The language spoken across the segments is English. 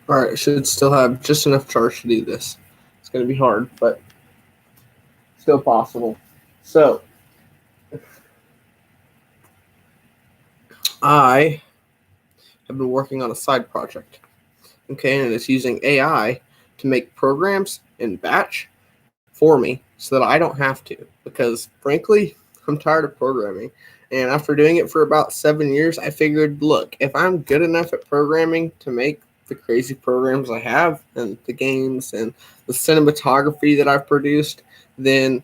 All right, I should still have just enough charge to do this. It's going to be hard, but still possible. So, I have been working on a side project, okay, and it's using AI to make programs in batch for me so that I don't have to, because frankly, I'm tired of programming. And after doing it for about 7 years, I figured, look, if I'm good enough at programming to make the crazy programs I have and the games and the cinematography that I've produced, then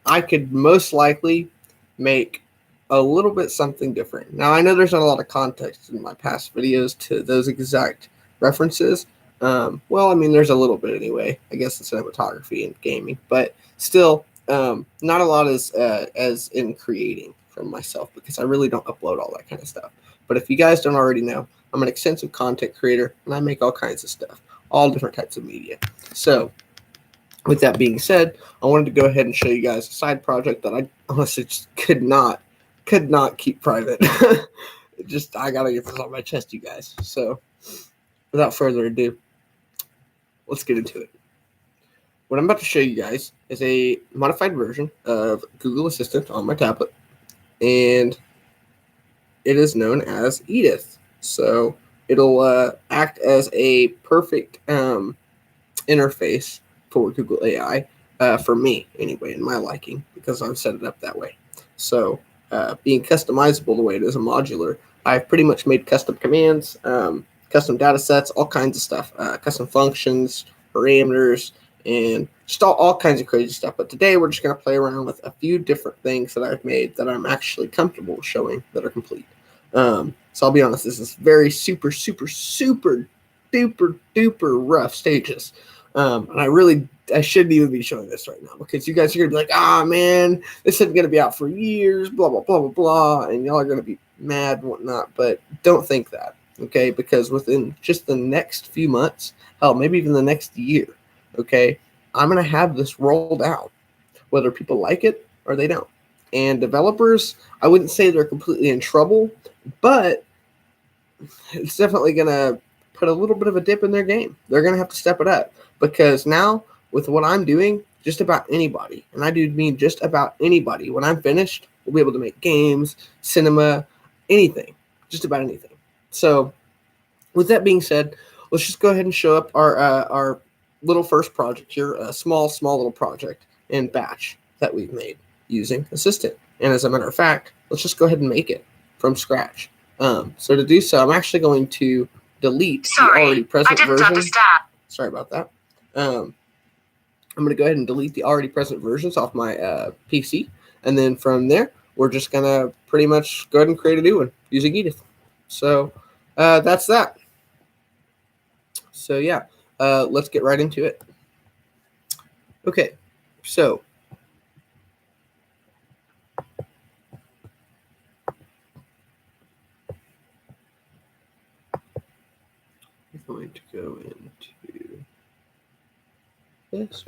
I could most likely make a little bit something different. Now, I know there's not a lot of context in my past videos to those exact references. Well, I mean, there's a little bit anyway, I guess, the cinematography and gaming, but still, not a lot as in creating from myself, because I really don't upload all that kind of stuff. But if you guys don't already know, I'm an extensive content creator, and I make all kinds of stuff, all different types of media. So, with that being said, I wanted to go ahead and show you guys a side project that I honestly just could not keep private. I gotta get this off my chest, you guys. So, without further ado, let's get into it. What I'm about to show you guys is a modified version of Google Assistant on my tablet, and it is known as Edith. So it'll act as a perfect interface for Google AI, for me anyway, in my liking, because I've set it up that way. So being customizable the way it is, a modular, I've pretty much made custom commands, custom data sets, all kinds of stuff, custom functions, parameters, and just all kinds of crazy stuff. But today we're just going to play around with a few different things that I've made that I'm actually comfortable showing that are complete. So I'll be honest, this is very super duper rough stages. And I shouldn't even be showing this right now, because you guys are going to be like, man, this isn't going to be out for years, blah, blah, blah, blah, blah, and y'all are going to be mad and whatnot. But don't think that, okay? Because within just the next few months, hell, maybe even the next year, okay, I'm going to have this rolled out, whether people like it or they don't. And developers, I wouldn't say they're completely in trouble, but it's definitely going to put a little bit of a dip in their game. They're going to have to step it up, because now with what I'm doing, just about anybody, and I do mean just about anybody, when I'm finished, will be able to make games, cinema, anything, just about anything. So with that being said, let's just go ahead and show up our little first project here, a small little project in batch that we've made using Assistant. And as a matter of fact, let's just go ahead and make it from scratch. So to do so, I'm actually going to delete the already present version. Understand. Sorry about that. I'm going to go ahead and delete the already present versions off my PC. And then from there, we're just going to pretty much go ahead and create a new one using Edith. So that's that. So yeah, let's get right into it. Okay, so I'm going to go into this.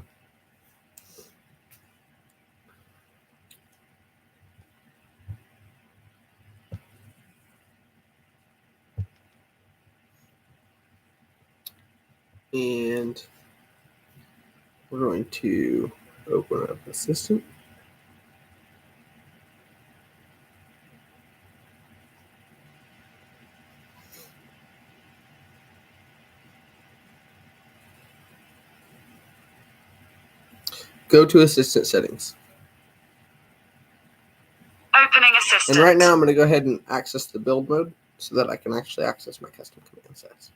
And we're going to open up Assistant. Go to Assistant settings. Opening Assistant. And right now I'm going to go ahead and access the build mode so that I can actually access my custom command sets.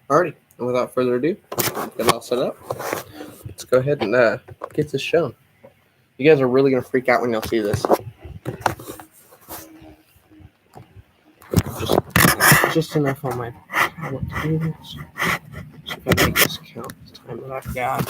Alrighty, and without further ado, get it all set up. Let's go ahead and get this shown. You guys are really going to freak out when y'all see this. just enough on my tablet to do this. See if I make this count the time that I've got.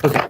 Okay.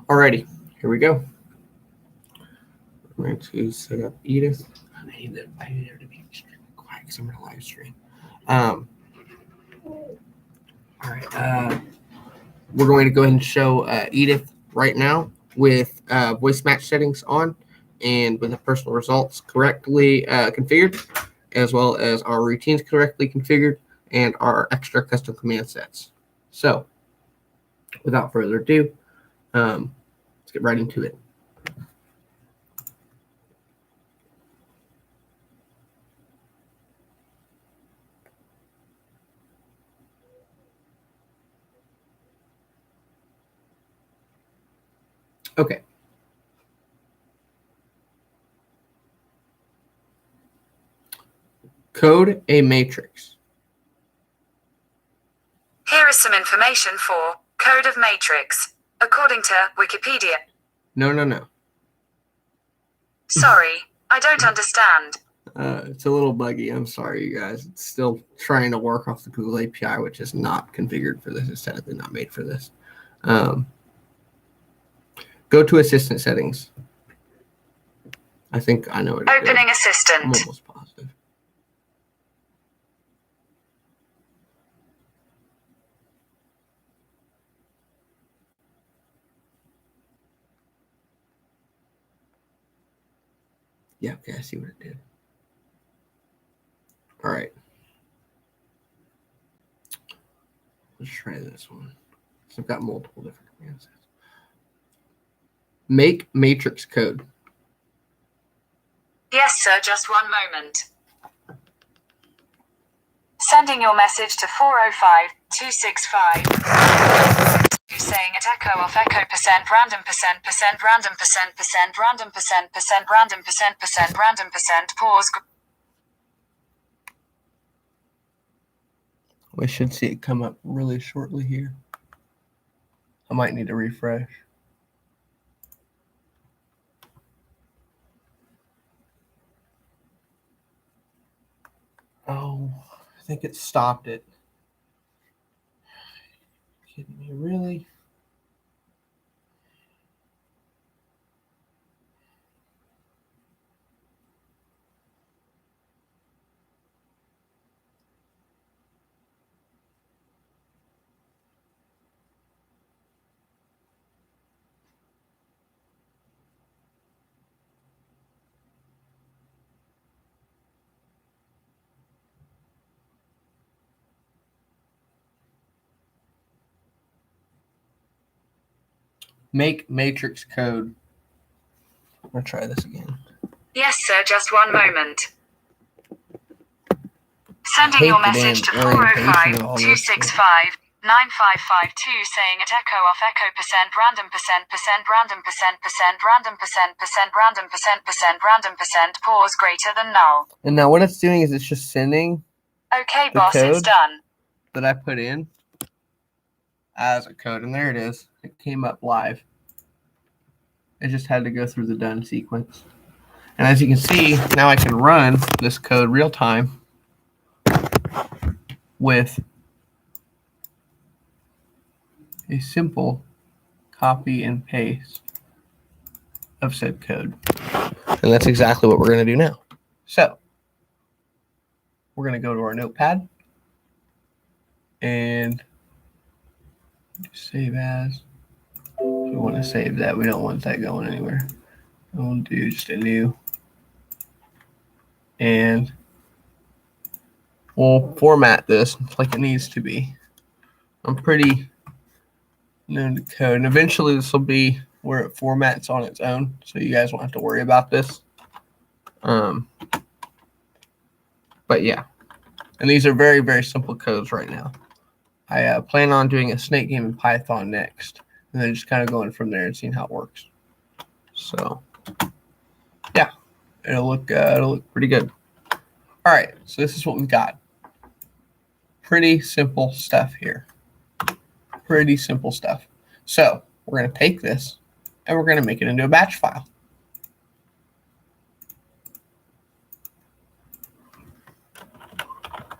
Alrighty, here we go. I'm going to set up Edith. I need her to be extremely quiet because I'm going to live stream. All right. We're going to go ahead and show Edith right now with voice match settings on and with the personal results correctly configured, as well as our routines correctly configured and our extra custom command sets. So without further ado, let's get right into it. Okay. Code a matrix. Here is some information for code of matrix, according to Wikipedia. No. Sorry, I don't understand. It's a little buggy. I'm sorry, you guys. It's still trying to work off the Google API, which is not configured for this. It's technically not made for this. Go to assistant settings. I think I know what it is. Opening assistant. I'm almost positive. Yeah, okay, I see what it did. All right. Let's try this one. So I've got multiple different command sets. Make matrix code. Yes, sir, just one moment. Sending your message to 405-265. Saying at echo off echo percent random percent percent random percent percent random percent percent random percent percent random percent pause. We should see it come up really shortly here. I might need to refresh. Oh, I think it stopped it. Kidding me, really? Make matrix code. I'm going to try this again. Yes, sir, just one moment. Sending your message to 405-265. 9552 saying at echo off echo percent random percent random percent random percent random percent random percent pause greater than null. And now what it's doing is it's just sending Okay, the boss, it's code done. that I put in as a code, and there it is. It came up live. It just had to go through the done sequence. And as you can see, now I can run this code real time with a simple copy and paste of said code. And that's exactly what we're going to do now. So we're going to go to our notepad and save as. We want to save that. We don't want that going anywhere. We'll do just a new. And we'll format this like it needs to be. I'm pretty new to code. And eventually this will be where it formats on its own. So you guys won't have to worry about this. But yeah. And these are very, very simple codes right now. I plan on doing a snake game in Python next. And then just kind of going from there and seeing how it works. So yeah, it'll look pretty good. All right, so this is what we've got. Pretty simple stuff here. Pretty simple stuff. So we're going to take this and we're going to make it into a batch file.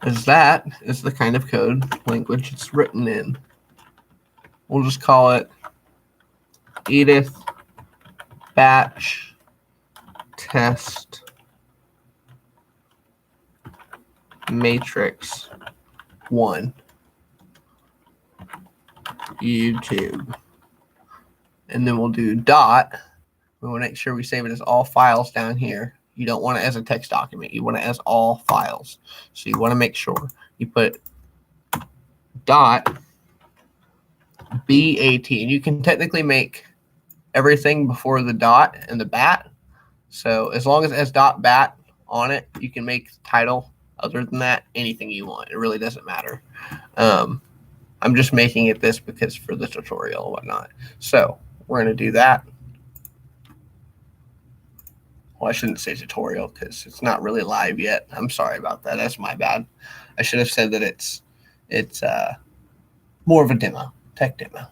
As that is the kind of code language it's written in. We'll just call it Edith batch test matrix 1 YouTube. And then we'll do dot. We want to make sure we save it as all files down here. You don't want it as a text document. You want it as all files. So you want to make sure you put dot BAT. And you can technically make everything before the dot and the bat. So as long as it has dot bat on it, you can make the title. Other than that, anything you want. It really doesn't matter. I'm just making it this because for the tutorial and whatnot. So we're going to do that. Well, I shouldn't say tutorial because it's not really live yet. I'm sorry about that. That's my bad. I should have said that it's more of a demo, tech demo.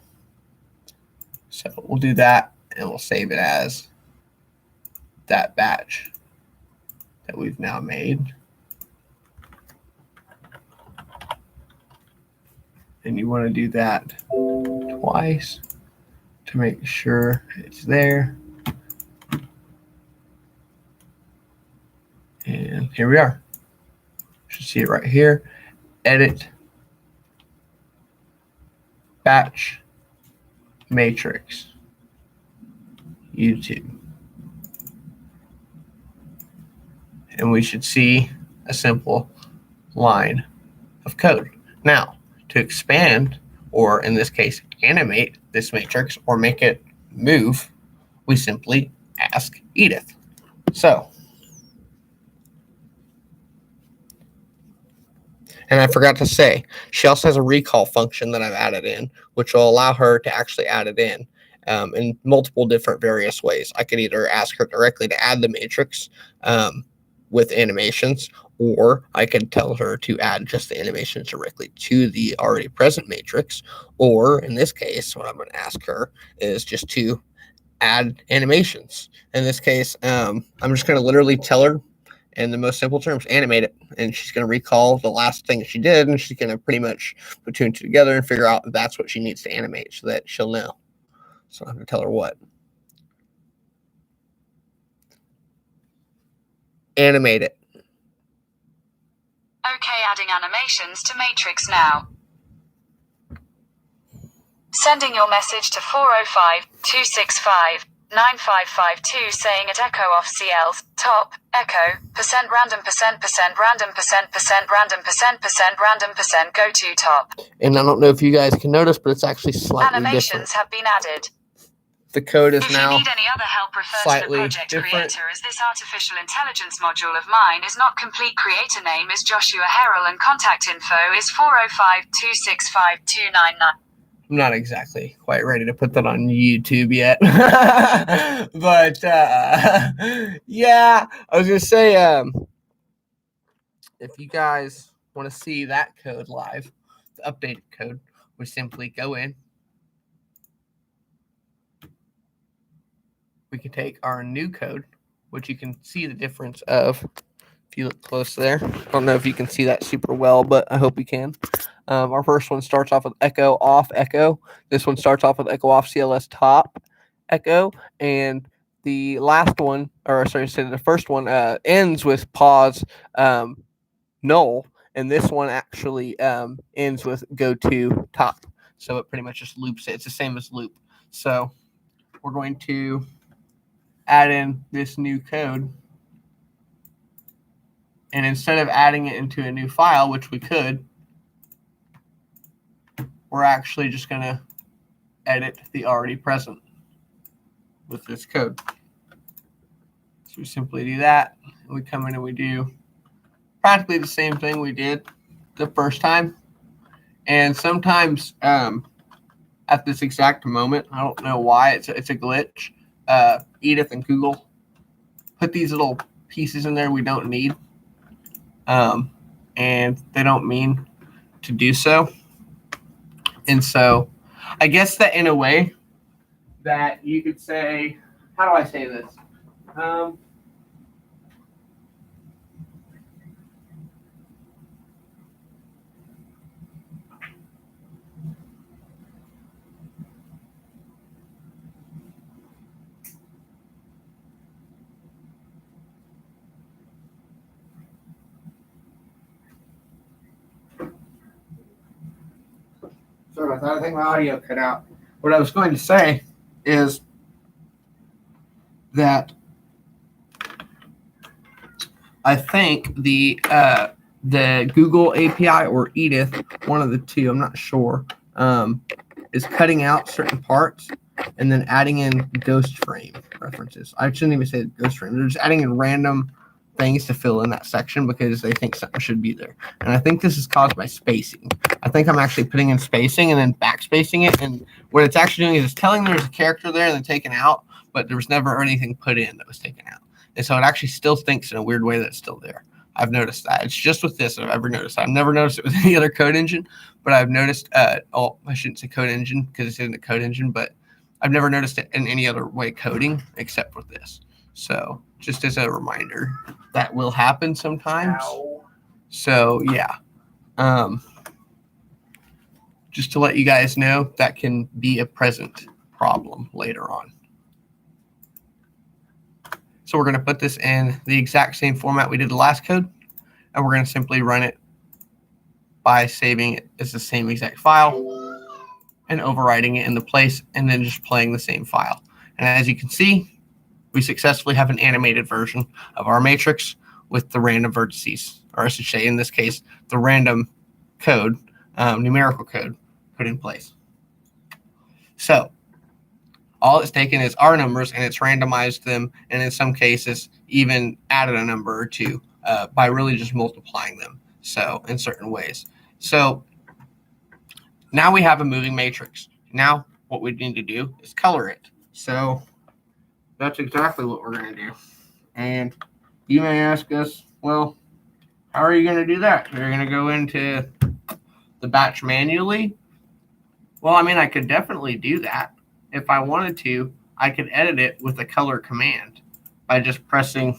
So we'll do that and we'll save it as that batch that we've now made. And you want to do that twice to make sure it's there. And here we are. You should see it right here. Edit batch matrix YouTube. And we should see a simple line of code. Now, to expand, or in this case, animate this matrix or make it move, we simply ask Edith. So, and I forgot to say, she also has a recall function that I've added in, which will allow her to actually add it in multiple different various ways. I could either ask her directly to add the matrix with animations, or I could tell her to add just the animations directly to the already present matrix. Or in this case, what I'm going to ask her is just to add animations. In this case, I'm just going to literally tell her in the most simple terms, animate it. And she's going to recall the last thing she did, and she's going to pretty much put two and two together and figure out if that's what she needs to animate so that she'll know. So I have to tell her what. Animate it. Okay, adding animations to matrix now. Sending your message to 405-265-9552 saying at echo off CL's top echo random random go to top. And I don't know if you guys can notice, but it's actually slightly Animations different. have been added. the code is If you now need any other help, refer to the slightly project different. creator, as this artificial intelligence module of mine is not complete. Creator name is Joshua Harrell and contact info is 405-265-299. I'm not exactly quite ready to put that on YouTube yet. But yeah, I was going to say, if you guys want to see that code live, the updated code, we simply go in. We can take our new code, which you can see the difference of if you look close there. I don't know if you can see that super well, but I hope you can. Our first one starts off with echo off echo. This one starts off with echo off CLS top echo, and the last one, or sorry, the first one ends with pause null, and this one actually ends with go to top. So it pretty much just loops it. It's the same as loop. So we're going to add in this new code. And instead of adding it into a new file, which we could, we're actually just going to edit the already present with this code. So we simply do that. We come in and we do practically the same thing we did the first time. And sometimes at this exact moment, I don't know why, it's a glitch. Edith and Google put these little pieces in there we don't need. And they don't mean to do so. And so I guess that in a way that you could say, how do I say this? Sorry about that. I think my audio cut out. What I was going to say is that I think the Google API or Edith, one of the two, I'm not sure, is cutting out certain parts and then adding in ghost frame references. I shouldn't even say ghost frame. They're just adding in random things to fill in that section because they think something should be there. And I think this is caused by spacing. I think I'm actually putting in spacing and then backspacing it. And what it's actually doing is it's telling there's a character there and then taken out, but there was never anything put in that was taken out. And so it actually still thinks in a weird way that it's still there. I've noticed that. It's just with this that I've ever noticed. I've never noticed it with any other code engine, but I've noticed, I shouldn't say code engine because it's in the code engine, but I've never noticed it in any other way coding except with this. So just as a reminder, that will happen sometimes. Ow. So yeah, just to let you guys know, that can be a present problem later on. So we're going to put this in the exact same format we did the last code, and we're going to simply run it by saving it as the same exact file and overriding it in the place and then just playing the same file. And as you can see, we successfully have an animated version of our matrix with the random vertices, or I should say in this case, the random code, numerical code put in place. So all it's taken is our numbers and it's randomized them, and in some cases even added a number or two by really just multiplying them. So in certain ways. So now we have a moving matrix. Now what we need to do is color it. So that's exactly what we're going to do. And you may ask us, well, how are you going to do that? You're going to go into the batch manually? Well, I mean, I could definitely do that. If I wanted to, I could edit it with a color command by just pressing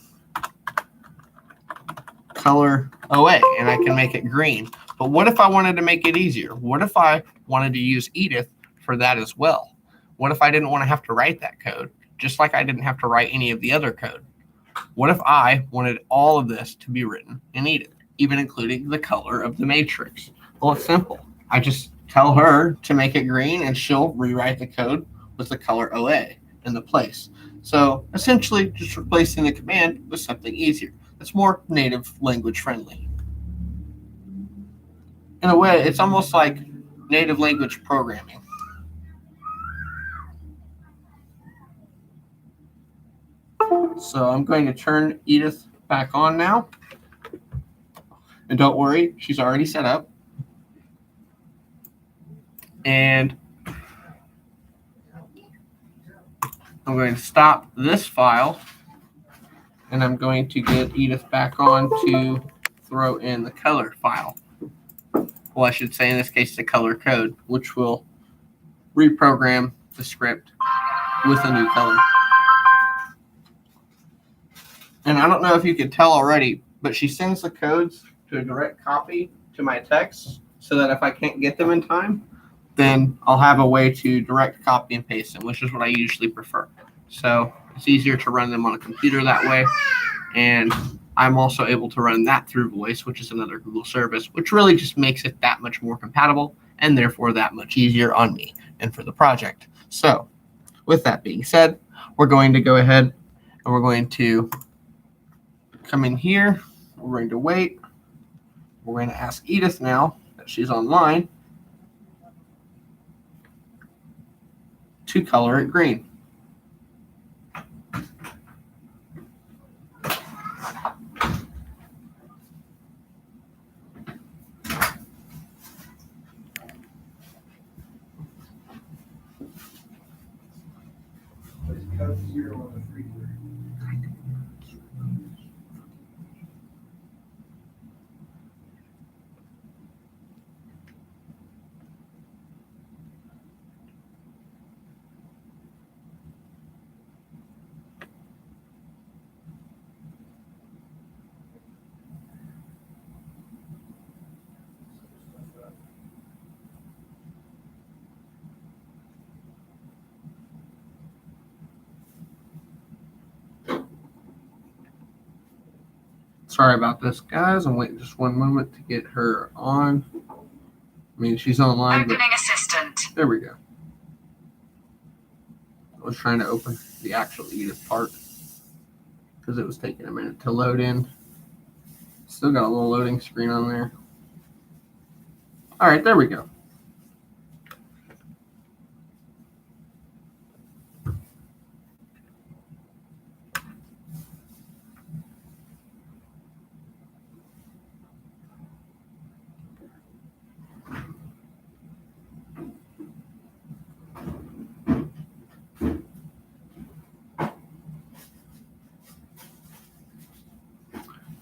color OA, and I can make it green. But what if I wanted to make it easier? What if I wanted to use Edith for that as well? What if I didn't want to have to write that code, just like I didn't have to write any of the other code? What if I wanted all of this to be written in Edith, even including the color of the matrix? Well, it's simple. I just tell her to make it green, and she'll rewrite the code with the color OA in the place. So essentially just replacing the command with something easier. That's more native language friendly. In a way, it's almost like native language programming. So I'm going to turn Edith back on now. And don't worry, she's already set up. And I'm going to stop this file. And I'm going to get Edith back on to throw in the color file. Well, I should say in this case the color code, which will reprogram the script with a new color. And I don't know if you could tell already, but she sends the codes to a direct copy to my text so that if I can't get them in time, then I'll have a way to direct copy and paste them, which is what I usually prefer. So it's easier to run them on a computer that way. And I'm also able to run that through Voice, which is another Google service, which really just makes it that much more compatible and therefore that much easier on me and for the project. So with that being said, we're going to go ahead and we're going to come in here. We're going to wait. We're going to ask Edith now that she's online to color it green. Sorry about this, guys. I'm waiting just one moment to get her on. I mean, she's online. Opening assistant. There we go. I was trying to open the actual Edith part because it was taking a minute to load in. Still got a little loading screen on there. All right, there we go.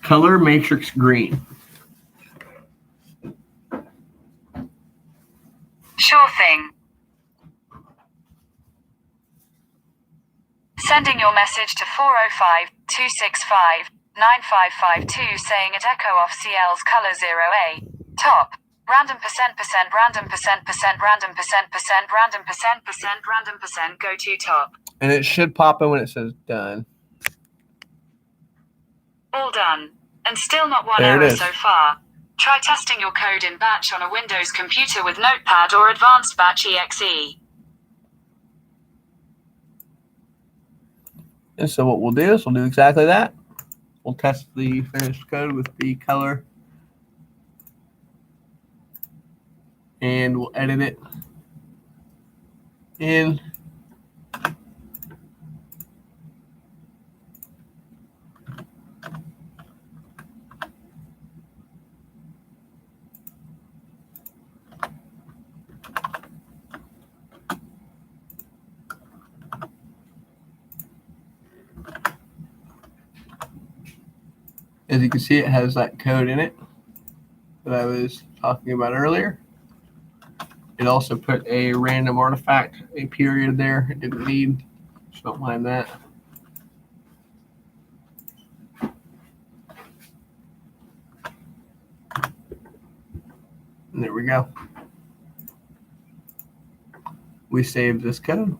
Color matrix green. Sure thing. Sending your message to 405-265-9552 saying at echo off CL's color 0A. Top. Random percent random percent random percent random percent random percent go to top. And it should pop in when it says done. All done. And still not one There it error is. so far. Try testing your code in batch on a Windows computer with Notepad or Advanced Batch EXE. And so what we'll do is we'll do exactly that. We'll test the finished code with the color. And we'll edit it in. As you can see, it has that code in it that I was talking about earlier. It also put a random artifact, a period there. It didn't need, so don't mind that. And there we go. We saved this code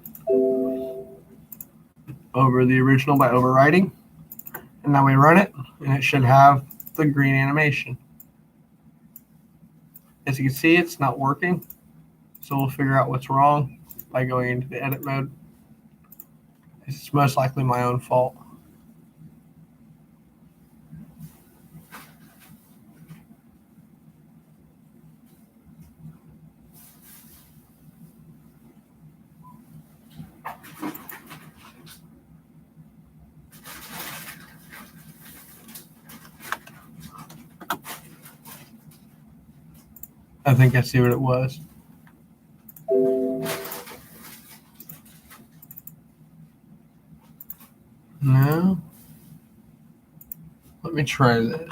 over the original by overwriting. And now we run it, and it should have the green animation. As you can see, it's not working. So we'll figure out what's wrong by going into the edit mode. It's most likely my own fault. I think I see what it was. No. Let me try this.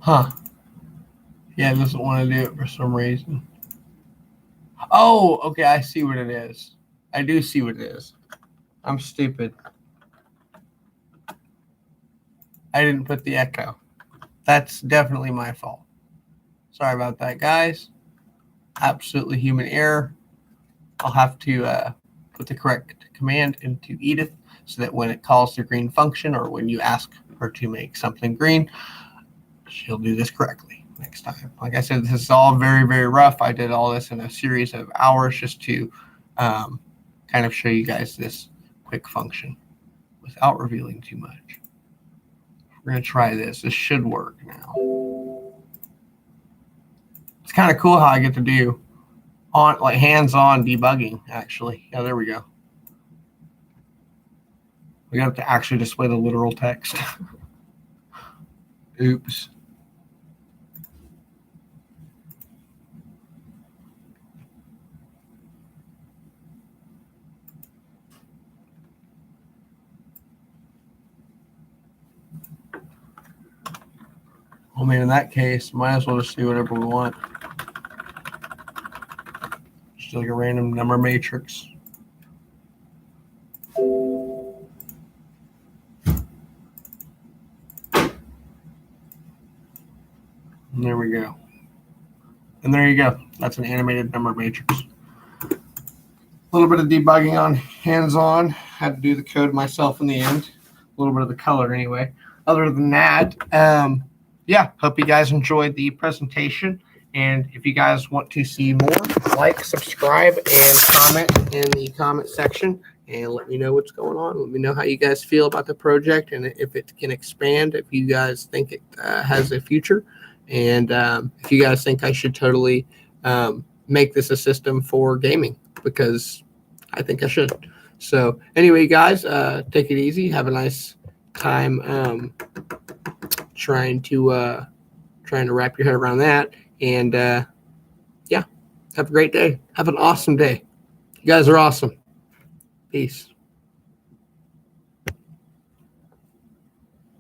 Huh. Yeah, it doesn't want to do it for some reason. Oh, okay, I see what it is. I do see what it is. I'm stupid. I didn't put the echo. That's definitely my fault. Sorry about that, guys. Absolutely human error. I'll have to put the correct command into Edith so that when it calls the green function or when you ask her to make something green, she'll do this correctly next time. Like I said, this is all very, very rough. I did all this in a series of hours just to kind of show you guys this quick function without revealing too much. We're going to try this. This should work now. It's kind of cool how I get to do like hands-on debugging, actually. Yeah, there we go. We have to actually display the literal text. Oops. Oh man, in that case, might as well just do whatever we want. Just like a random number matrix. And there we go. And there you go. That's an animated number matrix. A little bit of debugging on hands-on. Had to do the code myself in the end. A little bit of the color anyway. Other than that, yeah, hope you guys enjoyed the presentation. And if you guys want to see more, like, subscribe, and comment in the comment section. And let me know what's going on. Let me know how you guys feel about the project and if it can expand, if you guys think it has a future. And if you guys think I should totally make this a system for gaming, because I think I should. So anyway, guys, take it easy. Have a nice time trying to wrap your head around that. And yeah, have a great day. Have an awesome day. You guys are awesome. Peace.